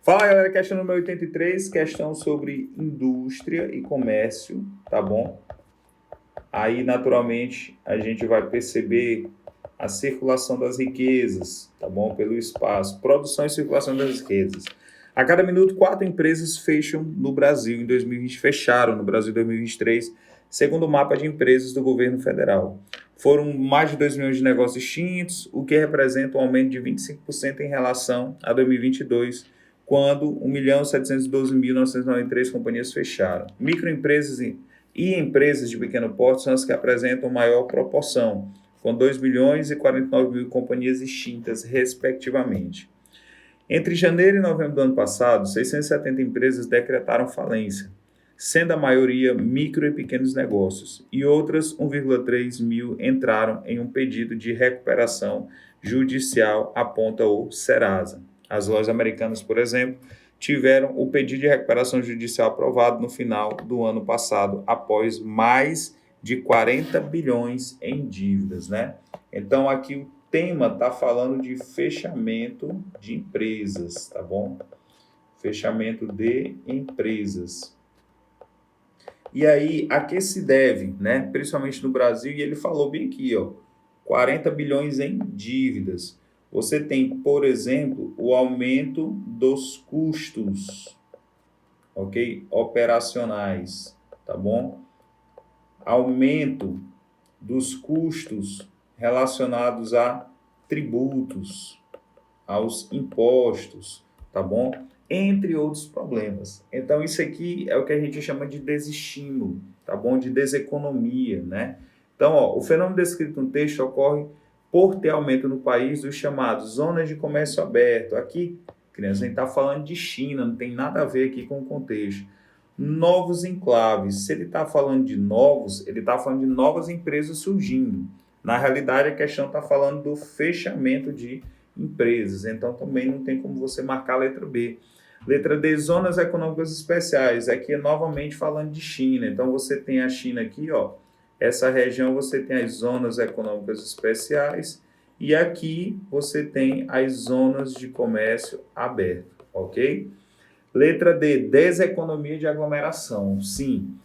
Fala galera, questão número 83, questão sobre indústria e comércio, tá bom? Aí, naturalmente, a gente vai perceber a circulação das riquezas, tá bom? Pelo espaço, produção e circulação das riquezas. A cada minuto, 4 empresas fecham no Brasil em 2020, fecharam no Brasil em 2023, segundo o mapa de empresas do governo federal. Foram mais de 2 milhões de negócios extintos, o que representa um aumento de 25% em relação a 2022, quando 1.712.993 companhias fecharam. Microempresas e empresas de pequeno porte são as que apresentam maior proporção, com 2 milhões e 49 mil companhias extintas, respectivamente. Entre janeiro e novembro do ano passado, 670 empresas decretaram falência, sendo a maioria micro e pequenos negócios, e outras 1,3 mil entraram em um pedido de recuperação judicial, aponta o Serasa. As lojas americanas, por exemplo, tiveram o pedido de recuperação judicial aprovado no final do ano passado, após mais de 40 bilhões em dívidas, né? Então, aqui o tema está falando de fechamento de empresas, tá bom? Fechamento de empresas. E aí, a que se deve, né? Principalmente no Brasil, e ele falou bem aqui, ó, 40 bilhões em dívidas. Você tem, por exemplo, o aumento dos custos, ok? Operacionais, tá bom? Aumento dos custos relacionados a tributos, aos impostos, tá bom? Entre outros problemas. Então, isso aqui é o que a gente chama de desestímulo, tá bom? De deseconomia, né? Então, ó, o fenômeno descrito no texto ocorre por ter aumento no país dos chamados zonas de comércio aberto. Aqui, criança, a gente está falando de China, não tem nada a ver aqui com o contexto. Novos enclaves. Se ele está falando de novos, ele está falando de novas empresas surgindo. Na realidade, a questão está falando do fechamento de empresas. Então, também não tem como você marcar a letra B. Letra D, zonas econômicas especiais. Aqui é novamente falando de China. Então, você tem a China aqui, ó. Essa região você tem as zonas econômicas especiais e aqui você tem as zonas de comércio aberto, ok? Letra D, deseconomia de aglomeração. Sim,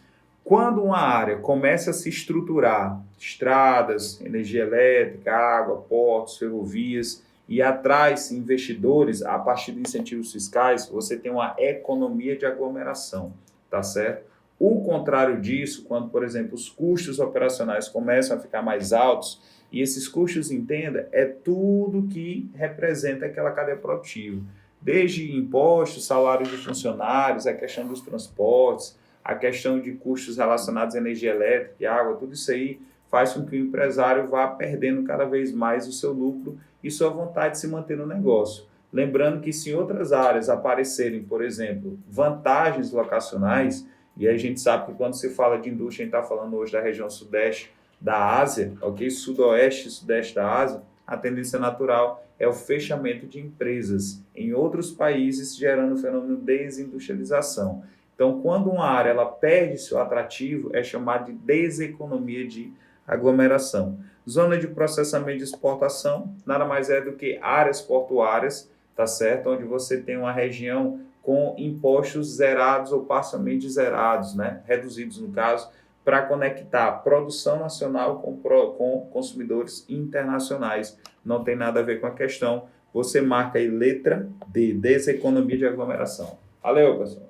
quando uma área começa a se estruturar, estradas, energia elétrica, água, portos, ferrovias, e atrai-se investidores a partir de incentivos fiscais, você tem uma economia de aglomeração, tá certo? O contrário disso, quando, por exemplo, os custos operacionais começam a ficar mais altos, e esses custos, entenda, é tudo que representa aquela cadeia produtiva. Desde impostos, salários de funcionários, a questão dos transportes, a questão de custos relacionados à energia elétrica e água, tudo isso aí faz com que o empresário vá perdendo cada vez mais o seu lucro e sua vontade de se manter no negócio. Lembrando que se em outras áreas aparecerem, por exemplo, vantagens locacionais, e a gente sabe que quando se fala de indústria, a gente está falando hoje da região sudeste da Ásia, ok? Sudoeste e sudeste da Ásia, a tendência natural é o fechamento de empresas em outros países, gerando o fenômeno de desindustrialização. Então, quando uma área ela perde seu atrativo, é chamado de deseconomia de aglomeração. Zona de processamento de exportação nada mais é do que áreas portuárias, tá certo? Onde você tem uma região com impostos zerados ou parcialmente zerados, né? Reduzidos no caso, para conectar produção nacional com consumidores internacionais. Não tem nada a ver com a questão. Você marca aí letra D, deseconomia de aglomeração. Valeu, pessoal.